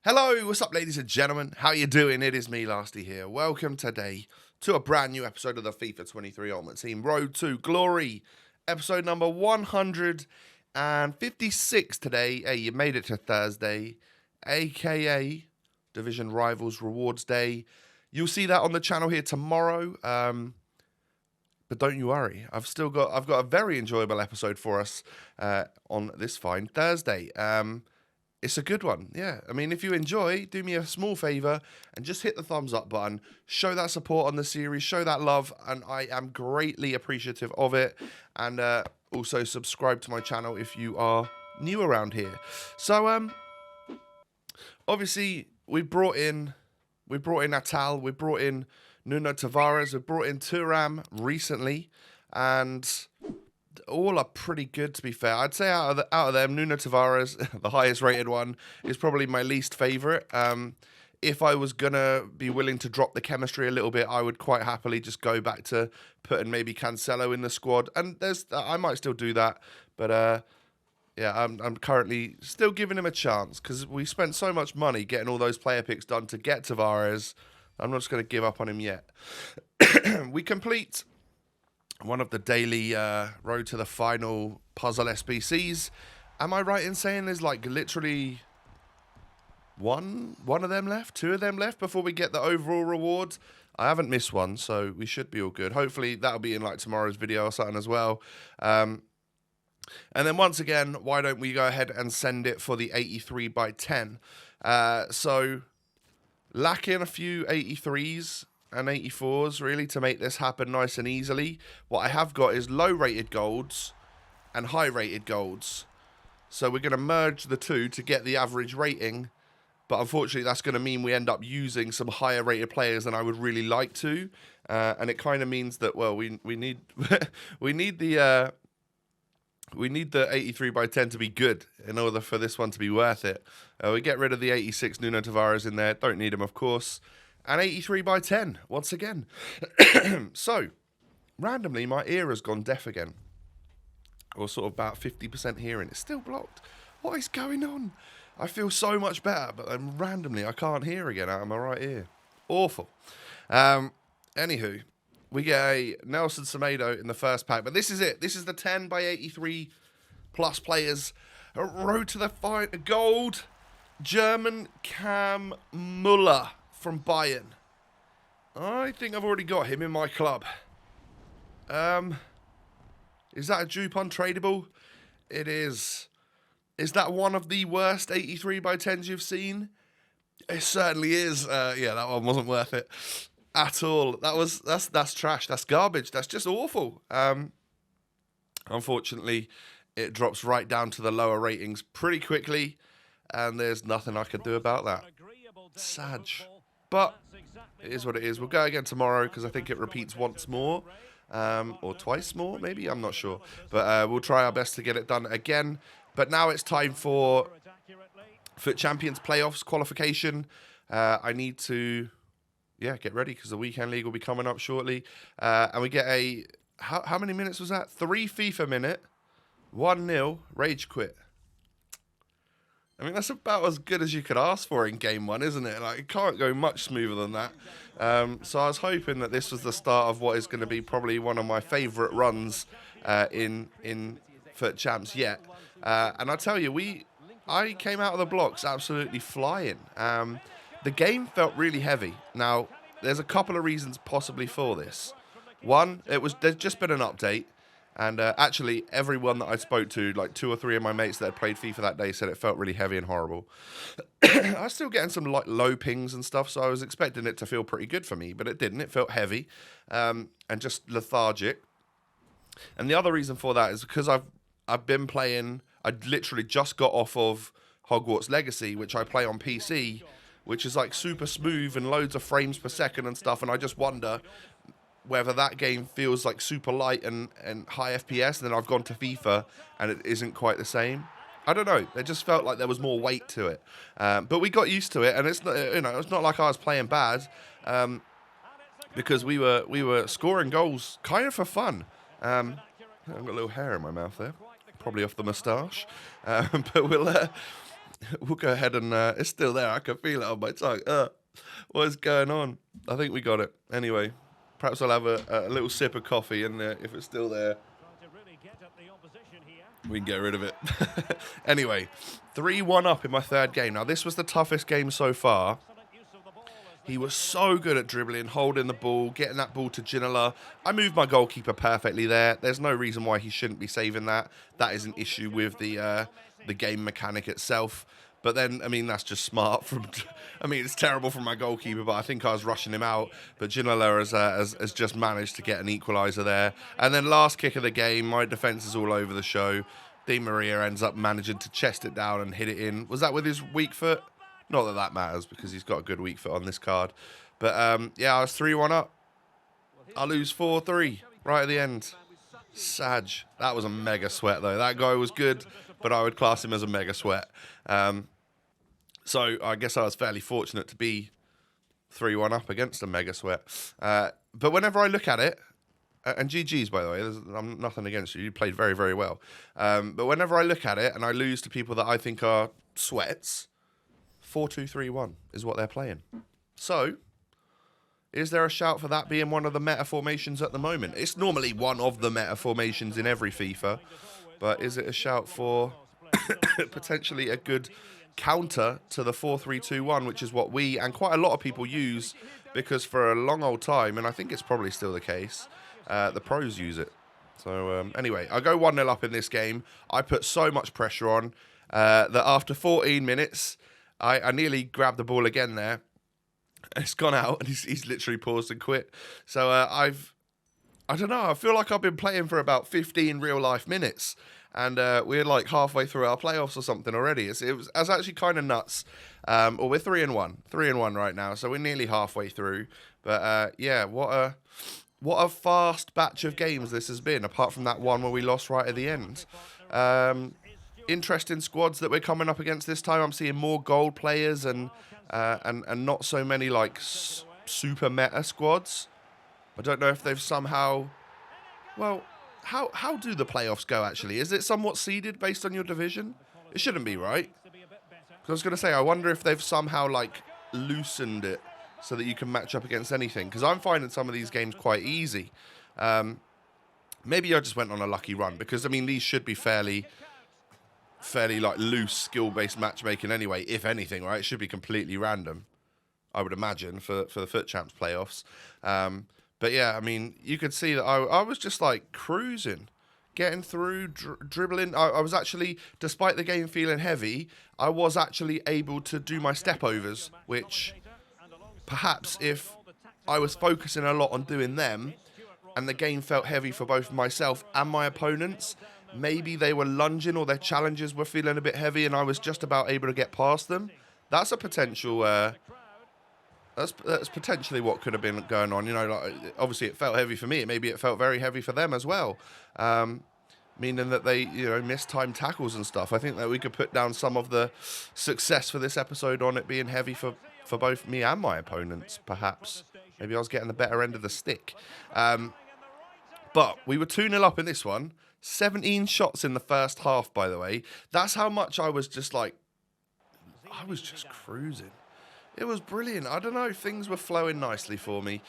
Hello, what's up ladies and gentlemen? How you doing? It is me, Lasty here. Welcome today to a brand new episode of the FIFA 23 Ultimate Team Road to Glory. Episode number 156 today. Hey, you made it to Thursday, aka Division Rivals Rewards Day. You'll see that on the channel here tomorrow. But don't you worry, I've got a very enjoyable episode for us on this fine Thursday. It's a good one, yeah. I mean, if you enjoy, do me a small favour and just hit the thumbs up button. Show that support on the series, show that love, and I am greatly appreciative of it. And also subscribe to my channel if you are new around here. So, obviously, we brought in ATAL, we brought in Nuno Tavares, we brought in Thuram recently, and all are pretty good, to be fair. I'd say out of them, Nuno Tavares, the highest rated one, is probably my least favourite. If I was going to be willing to drop the chemistry a little bit, I would quite happily just go back to putting maybe Cancelo in the squad. And I might still do that. But yeah, I'm currently still giving him a chance because we spent so much money getting all those player picks done to get Tavares. I'm not just going to give up on him yet. We complete one of the daily road to the final puzzle SBCs. Am I right in saying there's like literally one of them left, two of them left before we get the overall reward? I haven't missed one, so we should be all good. Hopefully that'll be in like tomorrow's video or something as well. And then once again, why don't we go ahead and send it for the 83 by 10? So lacking a few 83s and 84s really to make this happen nice and easily. What I have got is low rated golds and high rated golds. So we're going to merge the two to get the average rating. But unfortunately that's going to mean we end up using some higher rated players than I would really like to. And it kind of means that, well, we need we need the 83 by 10 to be good in order for this one to be worth it. We get rid of the 86 Nuno Tavares in there. Don't need him, of course. And 83 by 10, once again. So, randomly, my ear has gone deaf again. Or sort of about 50% hearing. It's still blocked. What is going on? I feel so much better, but then randomly I can't hear again out of my right ear. Awful. Anywho, we get a Nelson Semedo in the first pack. But this is it. This is the 10 by 83 plus players. A road to the final. Gold. German Cam Muller from Bayern. I think I've already got him in my club. Is that a dupe on tradeable? It is. Is that one of the worst 83 by 10s you've seen? It certainly is. Yeah, that one wasn't worth it at all. That's trash. That's garbage. That's just awful. Unfortunately, it drops right down to the lower ratings pretty quickly, and there's nothing I could do about that. Sad. But it is what it is. We'll go again tomorrow because I think it repeats once more. Or twice more, maybe? I'm not sure. But we'll try our best to get it done again. But now it's time for FUT Champions Playoffs qualification. I need to, get ready because the Weekend League will be coming up shortly. And we get a, how many minutes was that? 3 FIFA minute, 1-0, rage quit. I mean, that's about as good as you could ask for in game one, isn't it? Like, it can't go much smoother than that. So I was hoping that this was the start of what is going to be probably one of my favourite runs in FUT Champs yet. And I tell you, I came out of the blocks absolutely flying. The game felt really heavy. Now, there's a couple of reasons possibly for this. One, there's just been an update. And actually, everyone that I spoke to, like 2 or 3 of my mates that had played FIFA that day, said it felt really heavy and horrible. I was still getting some like low pings and stuff, so I was expecting it to feel pretty good for me, but it didn't. It felt heavy and just lethargic. And the other reason for that is because I've been playing. I literally just got off of Hogwarts Legacy, which I play on PC, which is like super smooth and loads of frames per second and stuff. And I just wonder whether that game feels like super light and high FPS, and then I've gone to FIFA and it isn't quite the same. I don't know. It just felt like there was more weight to it. But we got used to it, and it's not, it's not like I was playing bad, because we were scoring goals kind of for fun. I've got a little hair in my mouth there, probably off the moustache. But we'll go ahead and it's still there. I can feel it on my tongue. What is going on? I think we got it. Anyway, perhaps I'll have a little sip of coffee, and if it's still there, we can get rid of it. Anyway, 3-1 up in my third game. Now, this was the toughest game so far. He was so good at dribbling, holding the ball, getting that ball to Ginola. I moved my goalkeeper perfectly there. There's no reason why he shouldn't be saving that. That is an issue with the game mechanic itself. But then, I mean, that's just smart from... I mean, it's terrible from my goalkeeper, but I think I was rushing him out. But Ginola has just managed to get an equaliser there. And then last kick of the game, my defence is all over the show. Di Maria ends up managing to chest it down and hit it in. Was that with his weak foot? Not that that matters, because he's got a good weak foot on this card. But, yeah, I was 3-1 up. I lose 4-3 right at the end. Sag. That was a mega sweat, though. That guy was good, but I would class him as a mega sweat. So I guess I was fairly fortunate to be 3-1 up against a mega sweat. But whenever I look at it, and GG's, by the way, I'm nothing against you. You played very, very well. But whenever I look at it and I lose to people that I think are sweats, 4-2-3-1 is what they're playing. So, is there a shout for that being one of the meta formations at the moment? It's normally one of the meta formations in every FIFA, but is it a shout for potentially a good counter to the 4-3-2-1, which is what we and quite a lot of people use, because for a long old time, and I think it's probably still the case, the pros use it. So, anyway, I go 1-0 up in this game. I put so much pressure on that after 14 minutes... I nearly grabbed the ball again there. It's gone out, and he's literally paused and quit. So I don't know, I feel like I've been playing for about 15 real-life minutes, and we're like halfway through our playoffs or something already. It's actually kind of nuts. Well, we're 3-1. 3-1 right now, so we're nearly halfway through. But, yeah, what a fast batch of games this has been, apart from that one where we lost right at the end. Interesting squads that we're coming up against this time. I'm seeing more gold players and not so many like super meta squads. I don't know if they've somehow... Well, how do the playoffs go actually? Is it somewhat seeded based on your division? It shouldn't be, right? Because I was going to say, I wonder if they've somehow like loosened it so that you can match up against anything. Because I'm finding some of these games quite easy. Maybe I just went on a lucky run, because I mean these should be fairly like loose skill-based matchmaking anyway, if anything, right? It should be completely random, I would imagine, for the Foot Champs playoffs. But yeah, I mean, you could see that I was just like cruising, getting through, dribbling. I was actually, despite the game feeling heavy, I was actually able to do my step overs, which perhaps if I was focusing a lot on doing them and the game felt heavy for both myself and my opponents, maybe they were lunging or their challenges were feeling a bit heavy and I was just about able to get past them. That's a potential... That's potentially what could have been going on. You know, like, obviously it felt heavy for me. Maybe it felt very heavy for them as well. Meaning that they, you know, missed time tackles and stuff. I think that we could put down some of the success for this episode on it being heavy for both me and my opponents, perhaps. Maybe I was getting the better end of the stick. But we were 2-0 up in this one. 17 shots in the first half, by the way. That's how much I was just like... I was just cruising. It was brilliant. I don't know. Things were flowing nicely for me.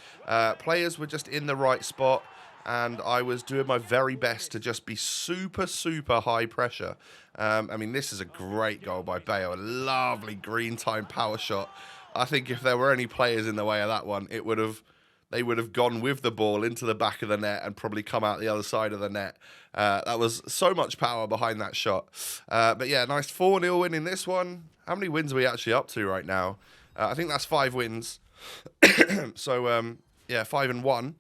Players were just in the right spot, and I was doing my very best to just be super, super high pressure. I mean, this is a great goal by Bale. A lovely green time power shot. I think if there were any players in the way of that one, they would have gone with the ball into the back of the net and probably come out the other side of the net. That was so much power behind that shot. But yeah, nice 4-0 win in this one. How many wins are we actually up to right now? I think that's 5 wins. So, yeah, 5-1.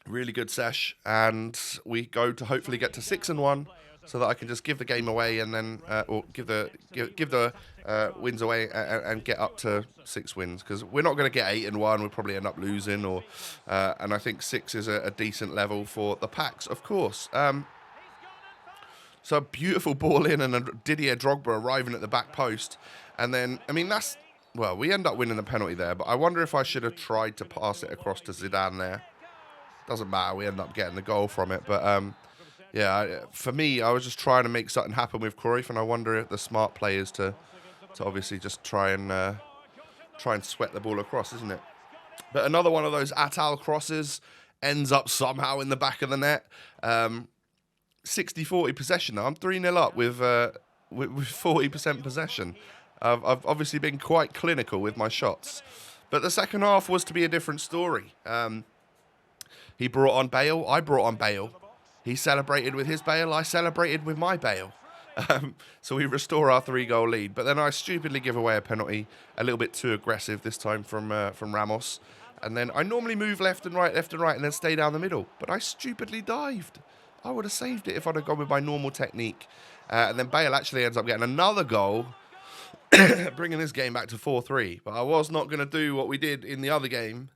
Really good sesh. And we go to hopefully get to 6-1 so that I can just give the game away and then, or give the wins away and get up to 6 wins. Because we're not going to get 8-1. We'll probably end up losing. And I think 6 is a decent level for the packs, of course. So a beautiful ball in and a Didier Drogba arriving at the back post. And then, I mean, that's... Well, we end up winning the penalty there, but I wonder if I should have tried to pass it across to Zidane there. Doesn't matter, we end up getting the goal from it. But, yeah, for me, I was just trying to make something happen with Cruyff, and I wonder if the smart play is to obviously just try and sweat the ball across, isn't it? But another one of those Atal crosses ends up somehow in the back of the net. 60-40 possession now. I'm 3-0 up with 40% possession. I've obviously been quite clinical with my shots. But the second half was to be a different story. He brought on Bale. I brought on Bale. He celebrated with his Bale. I celebrated with my Bale. So we restore our 3-goal lead. But then I stupidly give away a penalty, a little bit too aggressive this time from Ramos. And then I normally move left and right, and then stay down the middle. But I stupidly dived. I would have saved it if I'd have gone with my normal technique. And then Bale actually ends up getting another goal, bringing this game back to 4-3. But I was not going to do what we did in the other game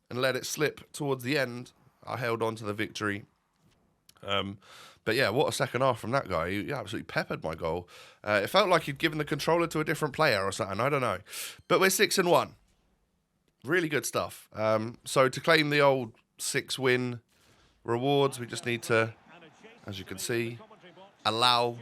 and let it slip towards the end. I held on to the victory. But yeah, what a second half from that guy. He absolutely peppered my goal. It felt like he'd given the controller to a different player or something. I don't know. But we're 6-1. Really good stuff. So to claim the old 6-win rewards, we just need to, as you can see, allow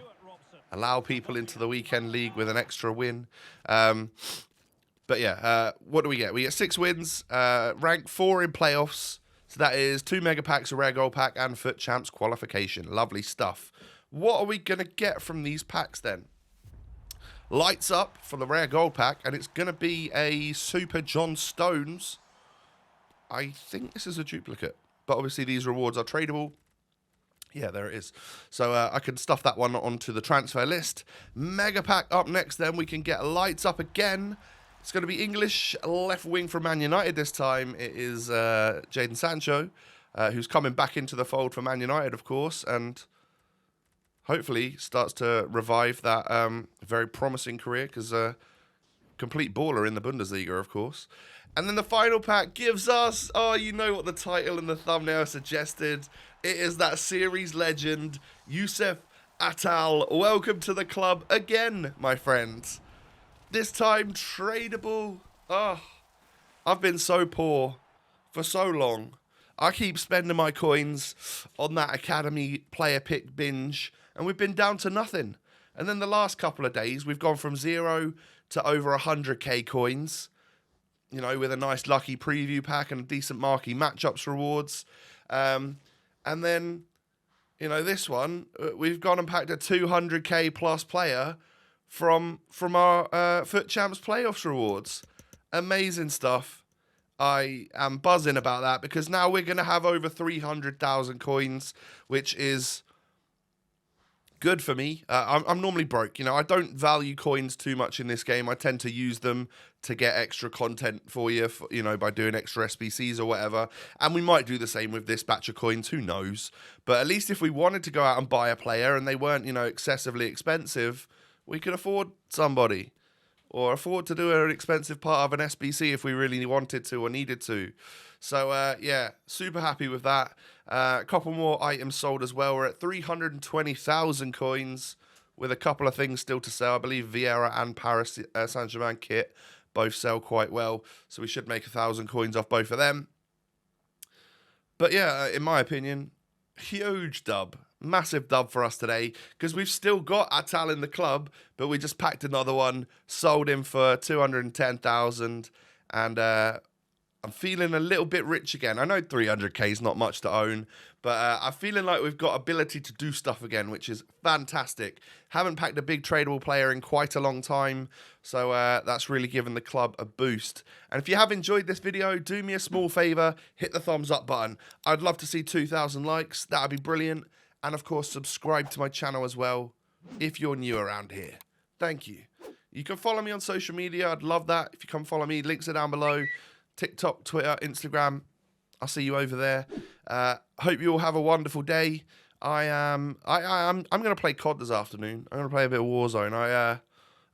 people into the weekend league with an extra win. But yeah, what do we get? We get 6 wins, rank 4 in playoffs. So that is 2 mega packs, a rare gold pack, and FUT Champs qualification. Lovely stuff. What are we going to get from these packs then? Lights up for the rare gold pack, and it's going to be a Super John Stones. I think this is a duplicate, but obviously these rewards are tradable. Yeah, there it is. So I can stuff that one onto the transfer list. Mega pack up next then. We can get lights up again. It's going to be English left wing from Man United this time. It is Jadon Sancho, who's coming back into the fold for Man United, of course, and hopefully starts to revive that very promising career, because complete baller in the Bundesliga, of course. And then the final pack gives us, oh, you know what the title and the thumbnail suggested. It is that series legend, Youssef Atal. Welcome to the club again, my friends. This time, tradable. Oh, I've been so poor for so long. I keep spending my coins on that Academy player pick binge, and we've been down to nothing. And then the last couple of days, we've gone from 0 to over 100k coins, you know, with a nice lucky preview pack and a decent marquee matchups rewards. And then, you know, this one, we've gone and packed a 200k plus player from our FUT Champs playoffs rewards. Amazing stuff. I am buzzing about that, because now we're going to have over 300,000 coins, which is good for me. I'm normally broke. You know, I don't value coins too much in this game. I tend to use them to get extra content for you, you know, by doing extra SBCs or whatever. And we might do the same with this batch of coins. Who knows? But at least if we wanted to go out and buy a player and they weren't, you know, excessively expensive, we could afford somebody, or afford to do an expensive part of an SBC if we really wanted to or needed to. So, yeah, super happy with that. A couple more items sold as well. We're at 320,000 coins with a couple of things still to sell. I believe Vieira and Paris Saint-Germain kit both sell quite well, so we should make 1,000 coins off both of them. But, yeah, in my opinion, huge dub. Massive dub for us today, because we've still got Atal in the club, but we just packed another one, sold him for 210,000, and I'm feeling a little bit rich again. I know 300k is not much to own, but I'm feeling like we've got ability to do stuff again, which is fantastic. Haven't packed a big tradable player in quite a long time, so that's really given the club a boost. And if you have enjoyed this video, do me a small favour, hit the thumbs up button. I'd love to see 2,000 likes. That would be brilliant. And, of course, subscribe to my channel as well if you're new around here. Thank you. You can follow me on social media. I'd love that if you come follow me. Links are down below. TikTok, Twitter, Instagram. I'll see you over there. Hope you all have a wonderful day. I'm going to play COD this afternoon. I'm going to play a bit of Warzone.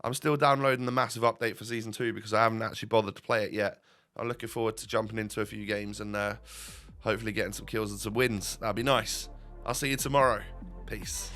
I'm still downloading the massive update for Season 2 because I haven't actually bothered to play it yet. I'm looking forward to jumping into a few games and hopefully getting some kills and some wins. That'd be nice. I'll see you tomorrow. Peace.